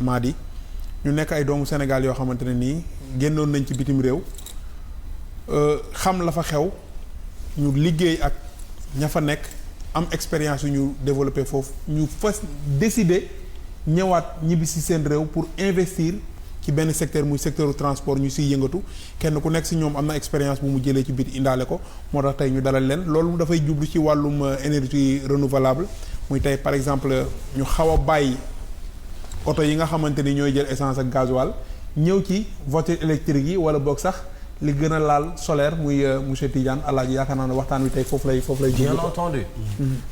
Madi ñu nekk ay doomu Sénégal yoo xamante ne nii génnoon nañ ci bitim réew xam la fa xew ñu liggéey ak ña fa nekk am expérience yu ñu développé foofu ñu fas décider ñëwaat ñibbi si seen réew pour investir ci benn secteur muy secteur transport ñu siy yëngatu kenn ku nekk si ñoom am na expérience bu mu jëlee ci biir indaale ko moo tax tey ñu dalal leen loolu dafay jublu ci wàllum énergie renouvelable muy tey par exemple ñu xaw a bàyyi oto yi nga xamante ni ñooy jël essence ak gasoil ñëw ci voiture électrique yi wala boog sax li gën a laal solaire muy monsieur Tidiane Alaaji yaakaar naa ne waxtaan wi tey foofu lay bien entendu.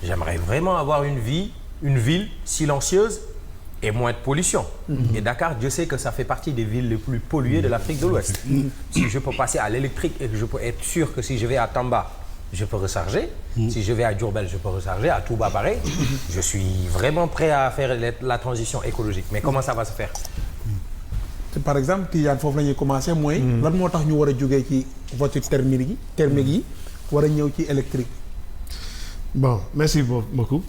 J'aimerais vraiment avoir une ville silencieuse et moins de pollution. Et Dakar, Dieu sait que ça fait partie des villes les plus polluées de l'Afrique de l'Ouest. Si je peux passer à l'électrique et que je peux être sûr que si je vais à Tamba, je peux recharger. Si je vais à Diourbel, je peux recharger. À Touba, pareil. Je suis vraiment prêt à faire la transition écologique. Mais comment ça va se faire? Par exemple Tidiane foofu la ñuy commencer mooy lan moo tax ñu war a jógee ci voiture thermique yi war a ñëw ci électrique. Bon, merci beaucoup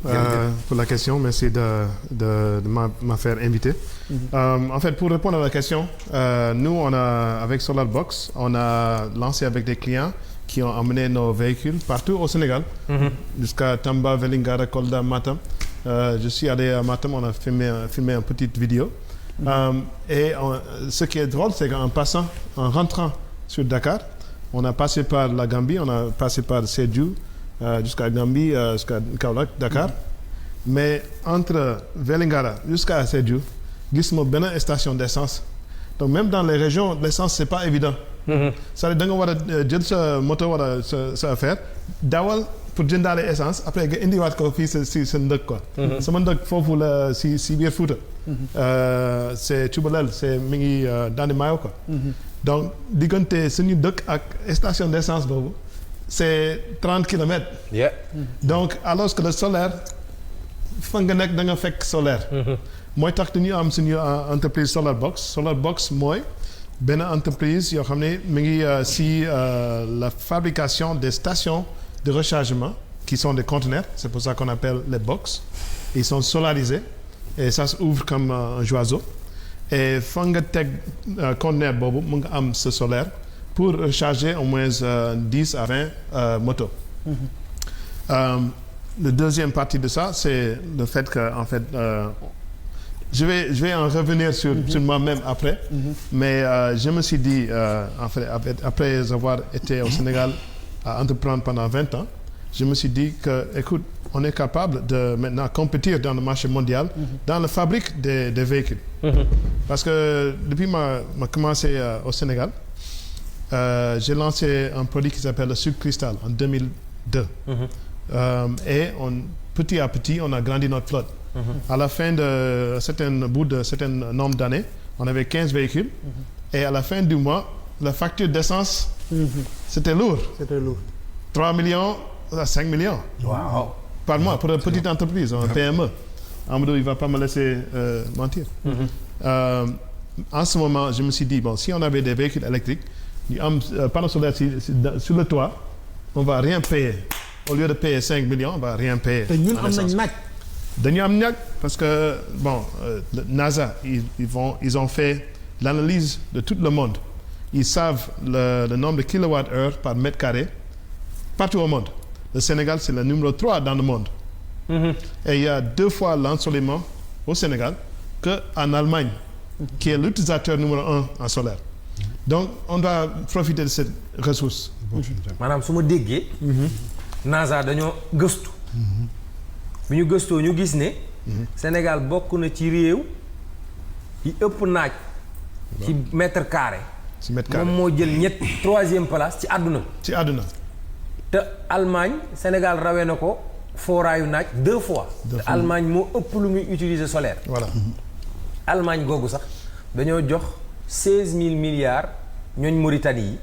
pour la question. Merci de m'a faire inviter. En fait, pour répondre à la question, nous, avec Solarbox, on a lancé avec des clients qui ont amené nos véhicules partout au Sénégal, jusqu'à Tamba, Vélingara, Kolda, Matam. Je suis allé à Matam, on a filmé une petite vidéo. Ce qui est drôle, c'est en rentrant sur Dakar, on a passé par la Gambie, on a passé par Sédhiou, jusqu'à Gambie, jusqu'à Kaolack, Dakar. Mais entre Vélingara jusqu'à Sédhiou, gisuma benn station d'essence. Donc même dans les régions, l'essence c'est pas évident. C'est-à-dire da nga war a jël sa moto wala sa affaire dawal pour jëndaale essence après nga indiwaat ko fii sa ndëkk quoi. sama ndëkk foofu la si biir Fouta. C'est Cubalel c'est mi ngi Dandi Maayo quoi. Donc diggante suñu dëkk ak station d'essence boobu c'est 30 kilomètres. Yeah. Donc alors que le solaire fa nga nekk da nga fekk solaire. mooy tax dañu am suñu entreprise Solarbox mooy benn entreprise yoo xam ne mi ngi si la fabrication des stations de rechargement qui sont des conteneurs, c'est pour ça qu'on appelle les box. Ils sont solarisés et ça s'ouvre comme un joyau. Et fa nga teg conteneur boobu mu nga am ce solaire pour recharger au moins 10 à 20 motos. La deuxième partie de ça, c'est le fait que en fait je vais en revenir sur moi-même après, mais je me suis dit en fait après avoir été au Sénégal à entreprendre pendant 20 ans, je me suis dit que écoute, on est capable de maintenant compétir dans le marché mondial dans la fabrique des véhicules. Parce que depuis ma commencé au Sénégal, j'ai lancé un produit qui s'appelle le sucre cristal en 2002. Et petit à petit, on a grandi notre flotte. À la fin de certain nombre d'années, on avait 15 véhicules. Et à la fin du mois, la facture d'essence, c'était lourd. 3 millions à 5 millions. Wow. Par mois, pour une petite entreprise, un PME. Amadou, il ne va pas me laisser mentir. En ce moment, je me suis dit, bon, si on avait des véhicules électriques, panneaux solaires sur le toit, on ne va rien payer. Au lieu de payer 5 millions, on ne va rien payer. Dañu am ñag parce que bon NASA ils ont fait l'analyse de tout le monde. Ils savent le nombre de kilowattheures par mètre carré partout au monde. Le Sénégal c'est le numéro 3 dans le monde. Et il y a 2 fois l'ensoleillement au Sénégal qu'en Allemagne, qui est l'utilisateur numéro 1 en solaire. Donc on doit profiter de cette ressource. maanaam su ma déggee. NASA dañoo gëstu. bi ñu gëstoo ñu gis ne. Sénégal bokk na ci réew yi ëpp naaj. ci mètre carré. moom moo jël 3e place ci àdduna. te Allemagne Sénégal rawee na ko fooraayu naaj 2 fois. te Allemagne moo ëpp lu muy utiliser solaire. Voilà. Allemagne googu sax dañoo jox 16 000 milliards ñooñ Mauritanie yi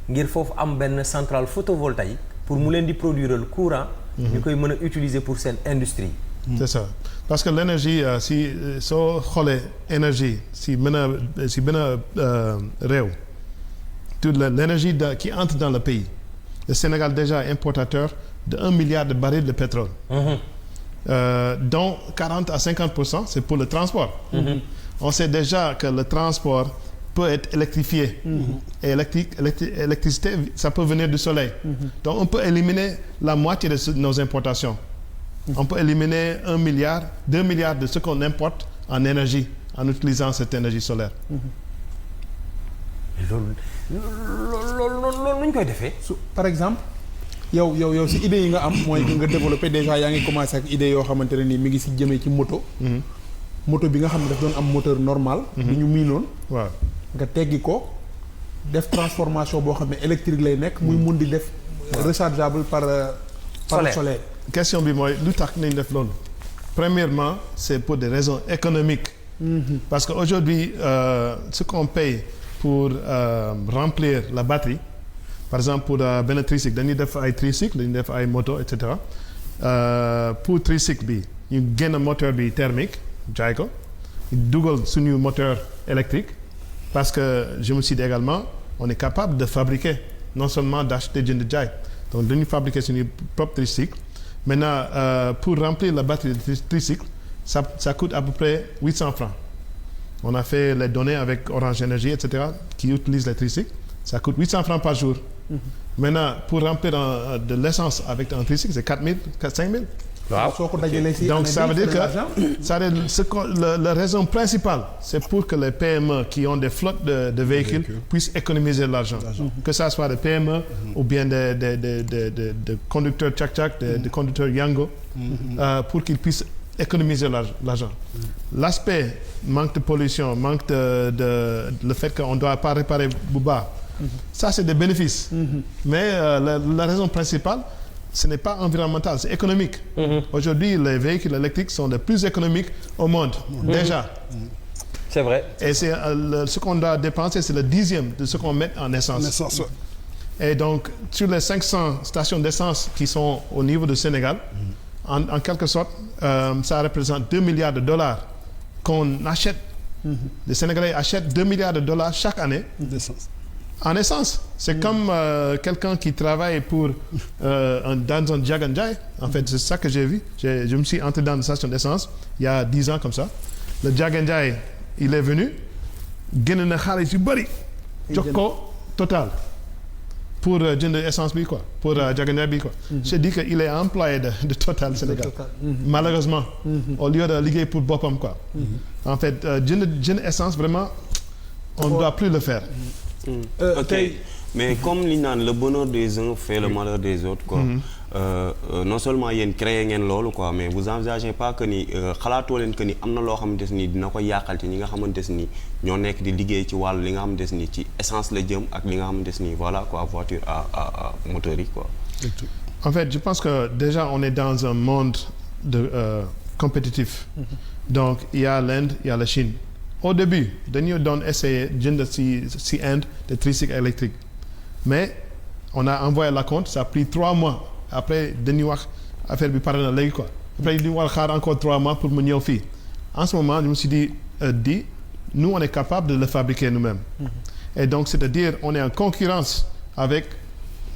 ngir foofu am benn centrale photovoltaïque pour mu leen di produire le courant. ñu koy mën a utiliser pour seen industrie. C'est ça parce que l'énergie si soo xoolee énergie si benn réew toute l'énergie qui entre dans le pays le Sénégal déjà importateur de 1 milliard de barils de pétrole. Dont 40 à 50% c'est pour le transport. on sait déjà que le transport peut être électrifié. Et électricité, ça peut venir du soleil. Donc on peut éliminer la moitié de nos importations. On peut éliminer 1 milliard, 2 milliards de ce qu'on importe en énergie en utilisant cette énergie solaire. loolu nu ñu koy defee. par exemple yow si idée yi nga am mooy nga développé déjà yaa ngi commencé ak idée yoo xamante ne nii mi ngi si jëmee ci moto. moto bi nga xam ne daf doon am moteur normal. bi ñu miinoon. waaw nga teggi ko def transformation boo xam ne électrique lay nekk. muy mun di def rechargeable par soleil. question bi mooy lu tax nañ def loolu. Premièrement, c'est pour des raisons économiques. Parce qu'aujourd'hui, ce qu'on paye pour remplir la batterie, par exemple pour benn tricycle dañuy def ay tricycle dañuy def ay moto et cetera pour tricycle bi ñu génn moteur bi thermique jaay ko dugal suñu moteur électrique parce que je me suis dit également on est capable de fabriquer non seulement d'acheter jënd jaay donc dañuy fabriquer suñu propre tricycle. Maintenant pour remplir la batterie de tricycle ça coûte à peu près 800 francs. On a fait les données avec Orange Énergie et cetera qui utilisent les tricycles. Ça coûte 800 francs par jour. Maintenant pour remplir de l'essence avec un tricycle c'est 4 000 5 000. waaw soo ko dajalee si donc ça veut dire que la raison principale c'est pour que les PME qui ont des flottes de véhicules puissent économiser de l'argent. Que ça soit des PME ou bien des conducteurs tchak-tchak, des conducteurs Yango, pour qu'ils puissent économiser l'argent. L'aspect manque de pollution, manque le fait qu'on ne doit pas réparer Bouba, ça c'est des bénéfices. Mais la raison principale ce n'est pas environnemental, c'est économique. Aujourd'hui, les véhicules électriques sont les plus économiques au monde, déjà. C'est vrai. Et c'est ce qu'on doit dépenser, c'est le 10e de ce qu'on met en essence. Et donc, sur les 500 stations d'essence qui sont au niveau du Sénégal, en quelque sorte, ça représente 2 milliards de dollars qu'on achète. Les Sénégalais achètent 2 milliards de dollars chaque année d'essence. En essence, c'est comme quelqu'un qui travaille pour dans un Jag and Jai. En fait, c'est ça que j'ai vu. Je me suis entré dans une station d'essence il y a 10 ans comme ça. Le Jag and Jai, il est venu, génne na xaalis yu bari jox ko Total pour jënd essence bi quoi, pour Jag and Jai bi quoi. J'ai dit que il est employé de Total Sénégal. Malheureusement, au lieu de liggéey pour boppam quoi. En fait, jënd essence vraiment, on ne doit plus le faire. Ok mais comme li ñu naan le bonheur des uns fait le malheur des autres quoi. Non seulement yéen créé ngeen loolu quoi mais vous envisagez pas que ni xalaatoo leen que ni am na loo xamante ni dina ko yàqal ci ñi nga xamante ni ñoo nekk di liggéey ci wàllu li nga xamante ni ci essence la jëm ak li nga xamante ni voilà quoi voiture à moteur yi quoi. En fait je pense que déjà on est dans un monde compétitif. Donc il y a l'Inde, il y a la Chine. Au début dañu doon essayer jënd ci Inde des tricycles électriques mais on a envoyé la compte ça a pris 3 mois après dañuy wax affaire bi pare na léegi quoi après dañu war a xaar encore 3 mois pour mu ñëw fii en ce moment je me suis dit nous on est capable de le fabriquer nous-mêmes. Et donc c'est-à-dire on est en concurrence avec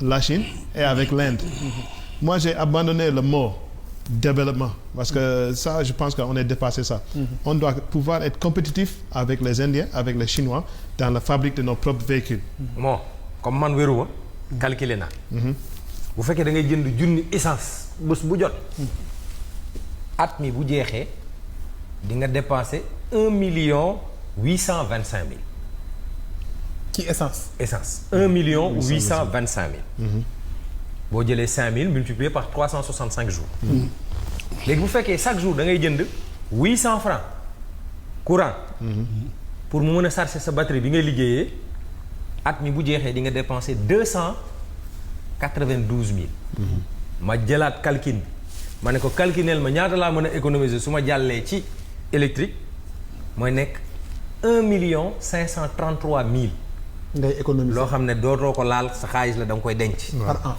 la Chine et avec l'Inde. Moi j'ai abandonné le mot développement parce que ça je pense qu'on est dépassé ça. On doit pouvoir être compétitif avec les Indiens, avec les Chinois dans la fabrique de nos propres véhicules. Bon comme man wéruma calculer naa. bu fekkee da ngay jënd junni essence bés bu jot. at mi bu jeexee di nga dépenser 1,825,000. ci essence. 1,825,000. boo jëlee 5 000 multiplié par 365 jours. léegi bu fekkee chaque jour da ngay jënd 800 francs courant. pour mu mën a charger sa batterie bi ngay liggéeyee at mi bu jeexee di nga dépenser 292,000. ma jëlaat calcul bi ma ne ko calculeel ma ñaata laa mën a économiser su ma jàllee ci électrique mooy nekk 1,533,000. ngay économiser loo xam ne dootoo ko laal sa xaalis la da nga koy denc. par an.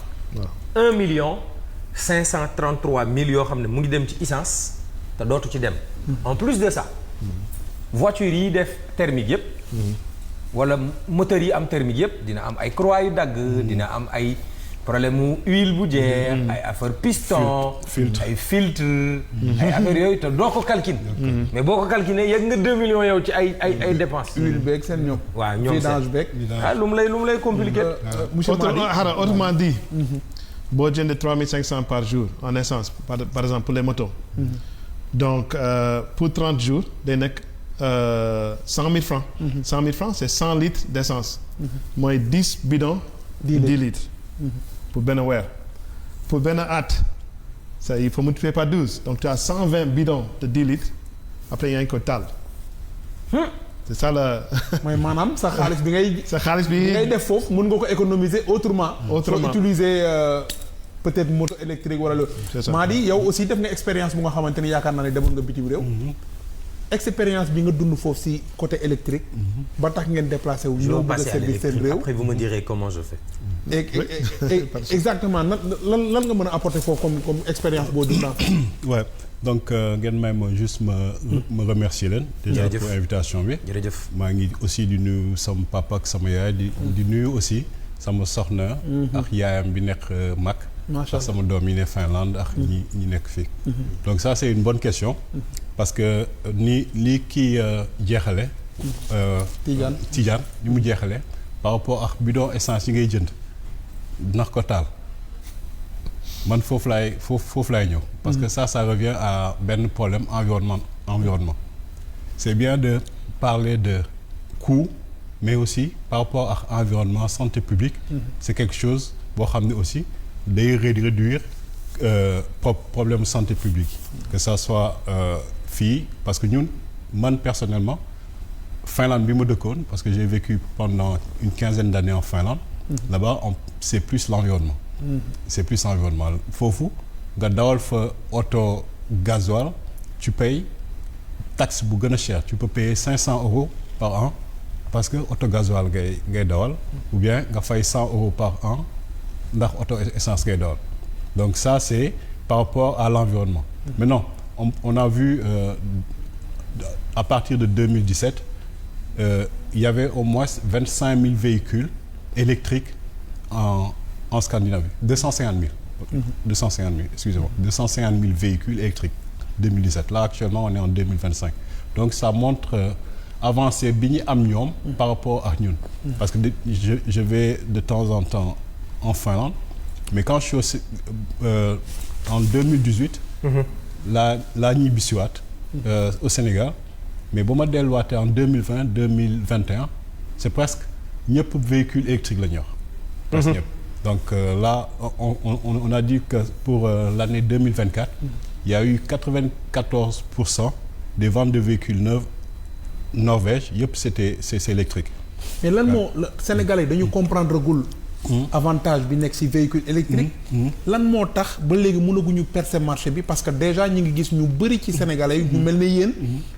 1,533,000 yoo xam ne mu ngi dem ci essence te dootu ci dem. en plus de ça. voiture yi def thermique yëpp. wala moteur yi am thermique yëpp dina am ay croix yu dagg. dina am ay problème mu huile bu jeex. ay affaire piston. ay filtre. ay affaire yooyu te doo ko calculer. mais boo ko calculer yegg nga 2 millions yow ci ay dépenses. huile beeg seen ñoom. waaw ñoom seen vidange beeg. lu mu lay compliqué. monsieur Madi autrement dit. boo jëndee 3500 par jour en essence par exemple pour les motos. donc pour 30 jours day nekk 100 000 francs. 100 000 francs c'est 100 litres d'essence. mooy 10 bidons. 10 litres. pour benn weer. pour benn at ça il faut multiplier par 12 donc tu as 120 bidons de 10 litres après yaa ngi ko taal. c'est ça la. mooy maanaam sa xaalis bi ngay. sa xaalis bi ngay def foofu mën nga ko économiser autrement. soo utiliser peut-être moto électrique wala loolu. c'est ça Madi yow aussi def nga expérience bu nga xamante ni yaakaar naa ne demoon nga bitim réew. expérience bi nga dund foofu ci côté électrique. ba tax ngeen déplacé wu. ñoo bëgg a service seen réew après vous me direz comment je fais. exactement lan nga mën a apporter foofu comme expérience boo dund. ouais donc ngeen may ma juste ma remercier leen. déjà pour invitation bi. jërëjëf maa ngi aussi di nuyu sama papa ak sama yaay di nuyu aussi sama soxna. ak yaayam bi nekk mag. ak sama doom yi ne Finlande ak ñi nekk fii. donc ça c'est une bonne question. parce que ni kii jeexale. Tidiane ni mu jeexale par rapport ak bidon essence yi ngay jënd ndax ko taal man foofu laay ñëw. parce que ça revient à benn problème environnement. c'est bien de parler de coût mais aussi par rapport ak environnement santé publique. c'est quelque chose boo xam ne aussi day réduire problème santé publique. que ça soit fii parce que man personnellement Finlande bi ma dëkkoon parce que j'ai vécu pendant une quinzaine d'années en Finlande. Là-bas c'est plus l'environnement. c'est plus l'environnement foofu nga dawal fa auto gasoil tu payes taxe bu gën a cher tu peux payer 500 € par an parce que auto gasoil ngay dawal ou bien nga fay 100 € par an ndax auto essence ngay dawal donc ça c'est par rapport à l'environnement. Maintenant on a vu à partir de 2017 il y avait au moins 25 000 véhicules électriques en Scandinavie 250 000 excusez-moi 250 000 véhicules électriques 2017 là actuellement on est en 2025 donc ça montre avancée bi ñu am ñoom par rapport ak ñun parce que je vais de temps en temps en Finlande mais quand je suis aussi en 2018 laa ñibbisiwaat au Sénégal mais bu ma delluwaatee en 2021 c'est presque ñëpp véhicule électrique la ñu wax presque ñëpp donc là on a dit que pour l'année 2024 il y a eu 94% des ventes de véhicules neufs Norvège yëpp c'est électrique. mais lan moo Sénégalais dañu comprendre gul avantage bi nekk ci véhicule électrique lan moo tax ba léegi mënaguñu percer marché bi parce que déjà ñu ngi gis ñu bari ci Sénégalais yi ñu mel ne yéen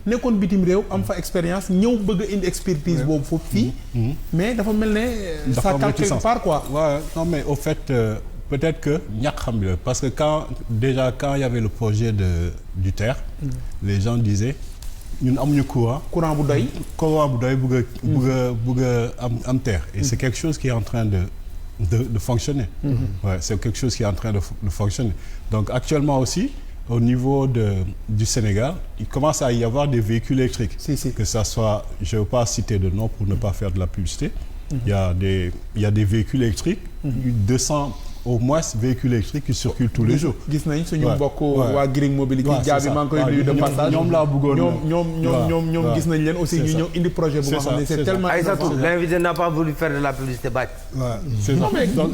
nekkoon bitim réew am fa expérience ñëw bëgg a indi expertise boobu foofu fii mais dafa mel ne ça calme quelque part quoi. Ouais, non mais au fait peut-être que ñàkk xam la parce que quand il y avait le projet du TER les gens disaient ñun amuñu courant bu doy bëgg a am TER et c'est quelque chose qui est en train de fonctionner. Ouais, c'est quelque chose qui est en train de fonctionner. Donc actuellement aussi au niveau du Sénégal, il commence à y avoir des véhicules électriques. Si. Que ça soit, je ne veux pas citer de nom pour ne pas faire de la publicité. Il y a des véhicules électriques, 200 au moins véhicules électriques qui circulent tous les jours. gis nañ suñu mbokk waa Green Mobility jaabi maa ngi koy nuyu de passage ñoom laa bëggoon ñoom gis nañ leen aussi ñu ñëw indi projet bu nga xam ne c'est tellement Aïssatou, l'invité n'a pas voulu faire de la publicité bâche. C'est ça.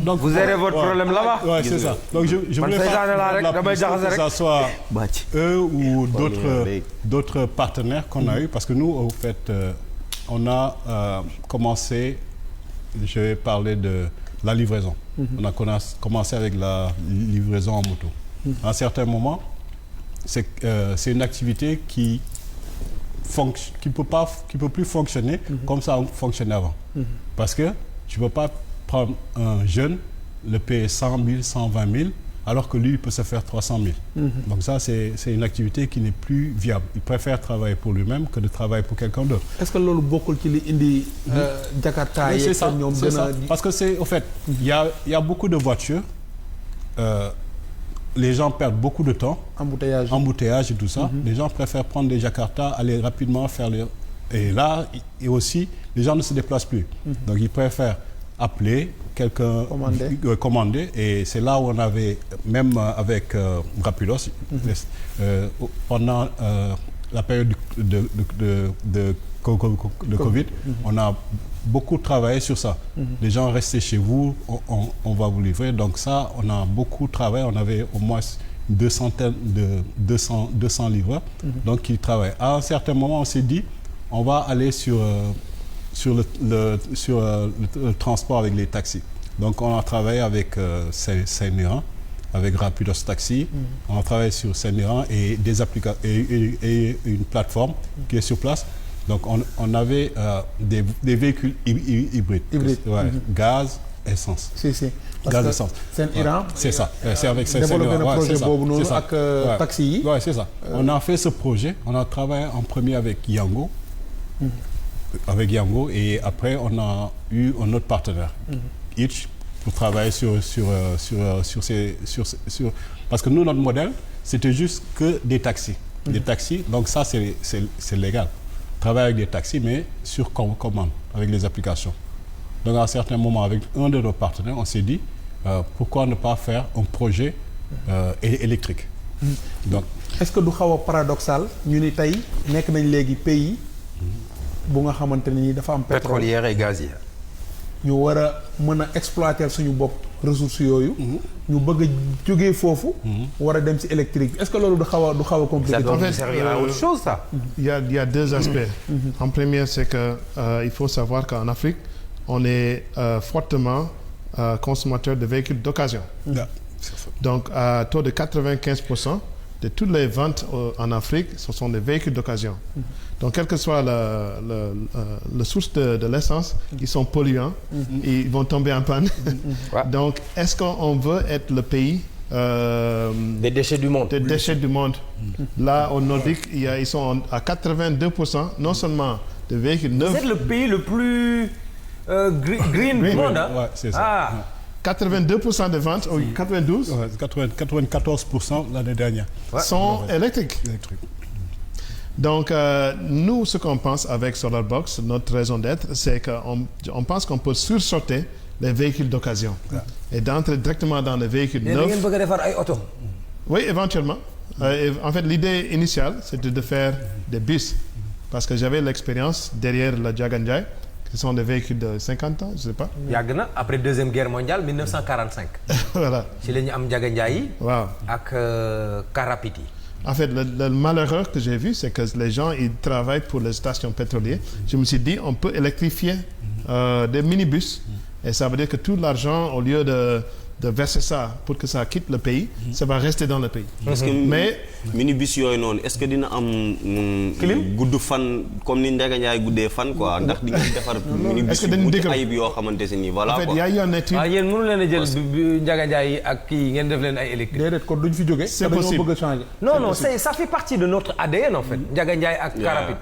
Donc vous aurez votre problème là-bas. Ouais, c'est ça. Donc je voulais faire que ça soit eux ou d'autres partenaires qu'on a eu parce que nous au fait on a commencé, je vais parler de la livraison. On a commencé avec la livraison en moto. À un certain moment, c'est une activité qui peut plus fonctionner comme ça fonctionnait avant. Parce que tu peux pas prendre un jeune, le payer 100 000, 120 000 alors que lui il peut se faire 300 000. Donc ça c'est une activité qui n'est plus viable. Il préfère travailler pour lui-même que de travailler pour quelqu'un d'autre. Est-ce que loolu bokkul ci li indi Jakarta yi c'est ça parce que c'est au fait il y a beaucoup de voitures. Les gens perdent beaucoup de temps. Embouteillage et tout ça. Les gens préfèrent prendre des Jakarta, aller rapidement faire les... Et là, et aussi, les gens ne se déplacent plus. Donc, ils préfèrent appeler quelqu'un, commander. Et c'est là où on avait, même avec Rapidos, pendant la période de Covid, on a beaucoup travaillé sur ça. Les gens restaient chez vous, on va vous livrer. Donc ça, on a beaucoup travaillé. On avait au moins 200 livreurs donc qui travaillent. À un certain moment, on s'est dit, on va aller sur le transport avec les taxis. Donc on a travaillé avec Saint-Laurent, avec Rapidos Taxi. On a travaillé sur Saint-Laurent et des applications et une plateforme qui est sur place. Donc on avait des véhicules hybrides. Ouais, gaz, essence. Gaz, essence. Saint-Laurent. C'est ça. C'est avec Saint-Laurent. C'est ça. Taxi. Ouais, c'est ça. On a fait ce projet. On a travaillé en premier avec Yango. Et après on a eu un autre partenaire. Hitch, pour travailler sur parce que nous notre modèle c'était juste que des taxis. Des taxis. Donc ça c'est légal. Travailler avec des taxis, mais sur commande, avec les applications. Donc à un certain moment, avec un de nos partenaires, on s'est dit, pourquoi ne pas faire un projet électrique. Donc, est-ce que du xaw a paradoxal ñu ni tey nekk nañ léegi pays bu nga xamante ni dafa am pétrolière et gazière. ñu war a mën a exploiter suñu bopp ressources yooyu. ñu bëgg a jógee foofu. war a dem ci électrique bi est-ce que loolu du xaw a compliqué. Ça doit servir à autre chose, ça. Il y a deux aspects. En premier, c'est que il faut savoir qu'en Afrique, on est fortement consommateur de véhicules d'occasion. Donc, à taux de 95%, de toutes les ventes en Afrique, ce sont des véhicules d'occasion. Donc, quelle que soit la source de l'essence, ils sont polluants, ils vont tomber en panne. Donc, est-ce qu'on veut être le pays des déchets du monde. Là, au Nordique, ils sont à 82%, non seulement de véhicules neufs. C'est le pays le plus green du monde. Hein? Ouais, c'est ça. 82% de ventes, 92%. 94% l'année dernière. Sont électriques. Donc, nous, ce qu'on pense avec SolarBox, notre raison d'être, c'est qu'on pense qu'on peut sursauter les véhicules d'occasion et d'entrer directement dans les véhicules neufs. Oui, éventuellement. En fait, l'idée initiale, c'était de faire des bus. Parce que j'avais l'expérience derrière la Jaganjai, qui sont des véhicules de 50 ans, je ne sais pas. Yagna, après Deuxième Guerre mondiale, 1945. Voilà. C'est les Jaganjai wow. avec Karapiti. En fait, le malheur que j'ai vu, c'est que les gens, ils travaillent pour les stations pétrolières. Je me suis dit, on peut électrifier des minibus. Et ça veut dire que tout l'argent, au lieu de verser ça pour que ça quitte le pays, ça va rester dans le pays. Est-ce que minibus yooyu noonu est-ce que dina am gudd fan comme ni Ndiaga Ndiaye guddee fan quoi ndax di ngeen defar minibus yu mucc ayib yoo xamante ne nii voilà quoi. En fait, y a eu une étude. Ah yéen mënu leen a jël Ndiaga Ndiaye ak kii ngeen def leen ay électrique. Déedéet kon duñ fi jógee. C'est possible. bëgg a changer. Non, ça fait partie de notre ADN en fait. Ndiaga Ndiaye ak car rapide.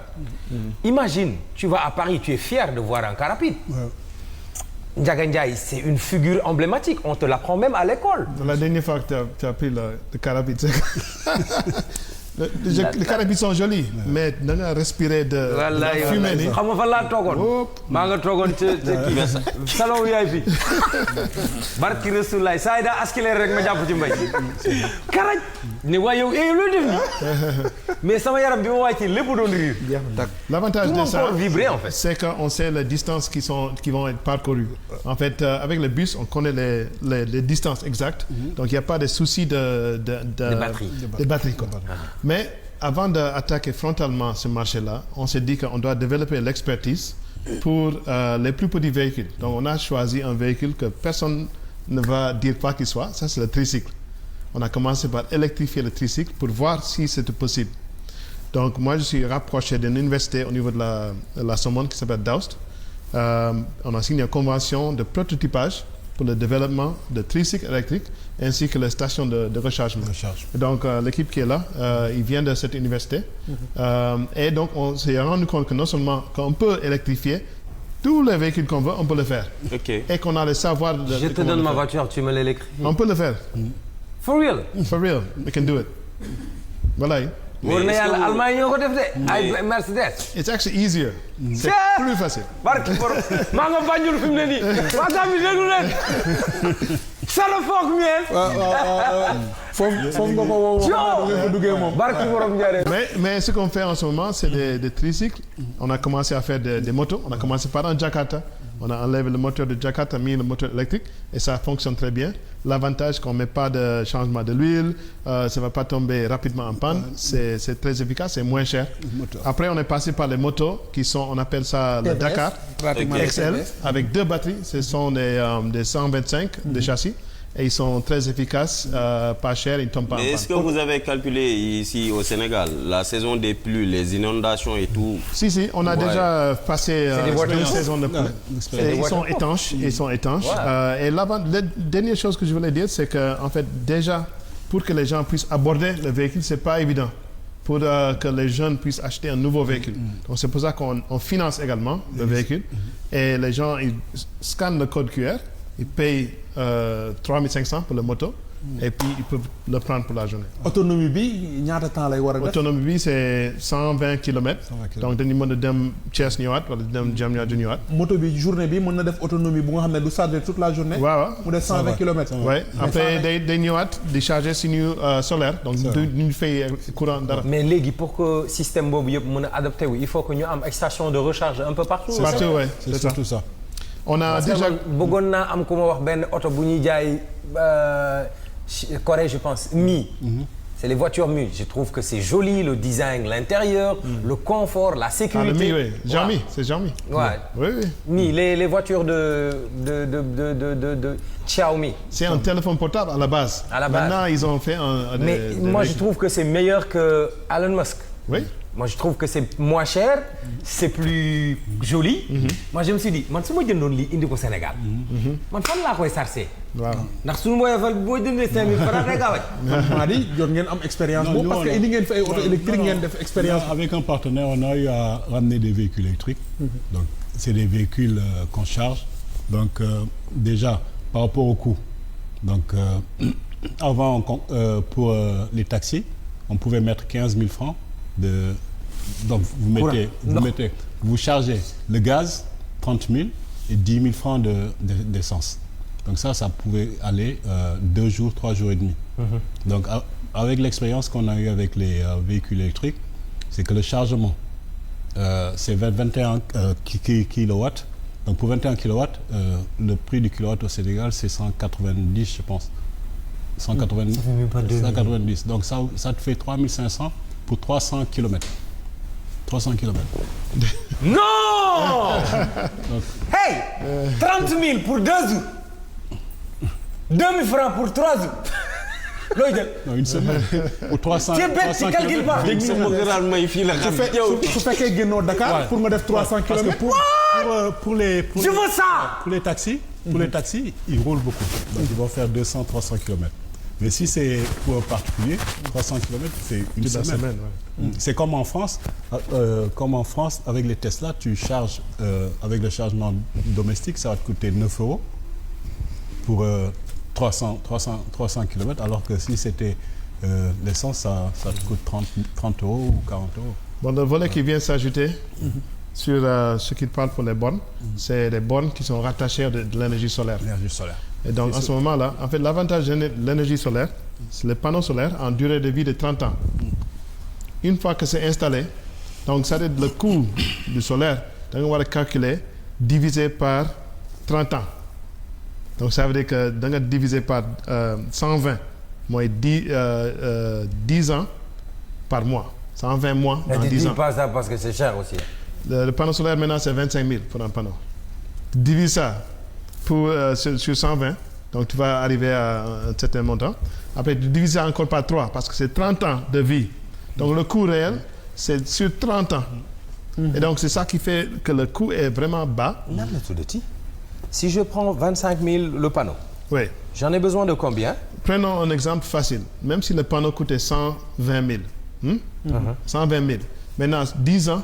Imagine, tu vas à Paris, tu es fier de voir un car rapide. Ndiaga Ndiaye, c'est une figure emblématique. On te l'apprend même à l'école. La dernière fois que tu as pris le car rapide, les car rapides sont jolis, mais da nga respirer de fumée ni. Xam nga fan laa toogoon. maa nga toogoon ca salon yaay fi. Barki Rasulaay saa yi daa askileer rek ma jàpp ci mbay. Karaj ne waaye yow looy def nii. Mais sama yaram bi ma wàcc lépp doon riir. L'avantage de ça, vibrer, en fait. c'est qu'on sait les distances qui vont être parcourues. En fait, avec le bus, on connaît les distances exactes. Donc, il n'y a pas de souci de batterie. Quoi. Mais avant d'attaquer frontalement ce marché-là, on s'est dit qu'on doit développer l'expertise pour les plus petits véhicules. Donc, on a choisi un véhicule que personne ne va dire quoi qu'il soit. Ça, c'est le tricycle. On a commencé par électrifier le tricycle pour voir si c'était possible. Donc, moi, je suis rapproché d'une université au niveau de la Sorbonne qui s'appelle Daoust. On a signé une convention de prototypage pour le développement de tricycles électriques ainsi que les stations de rechargement. Donc l'équipe qui est là, il vient de cette université. Et donc on s'est rendu compte que non seulement qu'on peut électrifier tous les véhicules qu'on veut, on peut le faire. Et qu'on a le savoir de je te donne ma voiture, tu me l'électrifies. On peut le faire. For real? For real, we can do it. Voilà. wóor na yàlla Allemagne ñoo ko def de ay Mercedes. It's actually easier. C'est plus facile. barki borom maa nga Banjul fi mu ne nii. waxtaan bi déglu leen. sala foog ngeen. foofu nga ko woo nga duggee moom. barki borom njëriñ. Mais ce qu'on fait en ce moment, c'est des tricycles. On a commencé à faire des motos. On a commencé par un Jakarta. On a enlevé le moteur de Jakarta, mis le moteur électrique et ça fonctionne très bien. L'avantage qu'on ne met pas de changement de l'huile, ça ne va pas tomber rapidement en panne. C'est très efficace, c'est moins cher. Après, on est passé par les motos qui sont, on appelle ça le Dakar XL, avec 2 batteries. Ce sont des 125 de châssis. Et ils sont très efficaces, pas chers, ils ne tombent pas en panne. Est-ce que vous avez calculé ici au Sénégal la saison des pluies, les inondations et tout? Si, on a déjà passé une saison de pluie. Ils sont étanches. Et là, la dernière chose que je voulais dire, c'est que en fait, déjà, pour que les gens puissent aborder le véhicule, c'est pas évident. Pour que les jeunes puissent acheter un nouveau véhicule. Donc c'est pour ça qu'on finance également le véhicule. Et les gens, ils scannent le code QR. Ils payent 3500 pour la moto et puis ils peuvent le prendre pour la journée. Autonomie bi ñaata temps lay war a def. Autonomie bi c'est 120 km. Donc dañu mën a dem Thiès ñëwaat wala dem Diamniadio ñëwaat. Moto bi journée bi mën na def autonomie bu nga xam ne du charger toute la journée. waaw mu def 120 km. oui après day ñëwaat di charger suñu solaire. donc duñu fay courant dara. mais léegi pour que système boobu yëpp mën a adapté wu il faut que ñu am station de recharge un peu partout. partout oui c'est surtout ça. On a déjà bëggoon naa am ku ma wax benn oto bu ñuy jaay Corée je pense Mi. C'est les voitures Mi. Je trouve que c'est joli le design, l'intérieur, le confort, la sécurité. Le Mi, oui. Xiaomi, c'est Xiaomi. Ouais. Oui. Mi, les voitures de Xiaomi. C'est un téléphone portable à la base. Maintenant ils ont fait mais moi je trouve que c'est meilleur que Elon Musk. Oui. Moi je trouve que c'est moins cher, c'est plus joli. Moi je me suis dit man su ma jëndoon lii indi ko Sénégal. man fan laa koy sarcé. waaw ndax suñu woyofal boo jëndee 5000 francs rek a wàcc. maa di jot ngeen am expérience boobu parce que indi ngeen fi ay auto électrique ngeen def expérience. Avec un partenaire on a eu à ramener des véhicules électriques. Donc c'est des véhicules qu'on charge. Donc déjà par rapport au coût. Donc avant pour les taxis on pouvait mettre 15 000 francs. Donc vous chargez le gaz 30 000 et 10 000 francs d'essence. Donc ça pouvait aller 2 jours, 3 jours et demi. Donc avec l'expérience qu'on a eue avec les véhicules électriques, c'est que le chargement c'est 21 kilowatts. Donc pour 21 kilowatts, le prix du kilowatt au Sénégal c'est 190 je pense. 190. Donc ça te fait 3500 pour 300 km. 300 km. Non. Hey 30 000 pour 2 jours. 2 000 francs pour 3 jours. looy jël. Non, une semaine. Pour 300 km. su fekkee génnoo Dakar pour nga def 300 km. Pour les je veux ça. Pour les taxis, ils roulent beaucoup. Donc ils vont faire 200-300 km. Mais si c'est pour un particulier, 300 km, c'est une semaine. C'est comme en France. Avec les Tesla, tu charges avec le chargement domestique, ça va te coûter 9 € pour 300 km, alors que si c'était l'essence, ça te coûte 30 € ou 40 €. Bon, le volet qui vient s'ajouter sur ce qui parle pour les bornes, c'est les bornes qui sont rattachées de l'énergie solaire. Et donc, en ce moment-là, en fait, l'avantage de l'énergie solaire, c'est les panneaux solaires en durée de vie de 30 ans. Une fois que c'est installé, donc ça veut dire le coût du solaire, on va le calculer divisé par 30 ans. Donc, ça veut dire que on va diviser par 120, moins 10 ans par mois. 120 mois dans 10 ans. Ne dis pas ça parce que c'est cher aussi. Le panneau solaire, maintenant, c'est 25 000 pour un panneau. Divise ça sur 120, donc tu vas arriver à un certain montant. Après, tu divises ça encore par 3 parce que c'est 30 ans de vie. Donc, le coût réel, c'est sur 30 ans. Et donc, c'est ça qui fait que le coût est vraiment bas. si je prends 25 000 le panneau. Oui. J'en ai besoin de combien? Prenons un exemple facile. Même si le panneau coûtait 120 000. 120 000. Maintenant, 10 ans.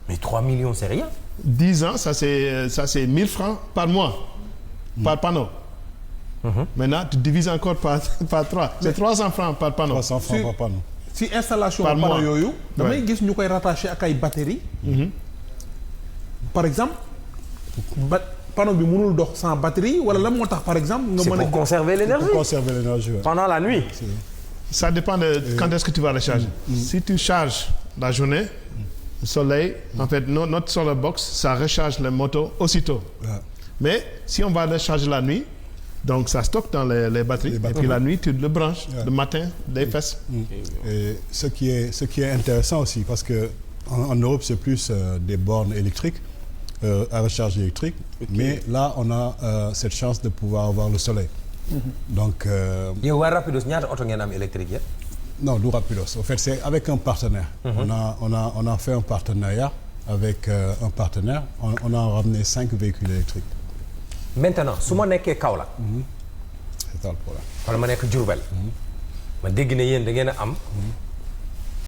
Mais 3 millions, c'est rien. 10 ans, ça c'est 1000 francs par mois. Par panneau. Maintenant, tu divises encore par 3. C'est 300 francs par panneau. 300 francs par panneau. si installation par panneau mois yooyu. damay gis ñu koy rattaché ak ay batteries. par exemple panneau bi mënul dox sans batterie wala la moo tax par exemple. nga C'est mën a pour conserver l'énergie. Pour conserver l'énergie, ouais. Pendant la nuit. Ça dépend de quand est-ce que tu vas recharger. Si tu charges la journée, le soleil, en fait, notre solar box, ça recharge les motos aussitôt. Ouais. Mais si on va recharger la nuit, donc ça stocke dans les batteries. Et puis la nuit, tu le branches. Ouais. Le matin, des fesses. Et ce qui est intéressant aussi, parce que en Europe, c'est plus des bornes électriques, à recharge électrique. Mais là, on a cette chance de pouvoir avoir le soleil. Donc... yow waa Rapidos ñaata oto ngeen am électrique ya? Non, du Rapidos. En fait, c'est avec un partenaire. On a fait un partenariat avec un partenaire. On a ramené 5 véhicules électriques. Maintenant su ma nekkee Kaolack. C'est ça le problème. wala ma nekk Diourbel. ma dégg ne yéen da ngeen a am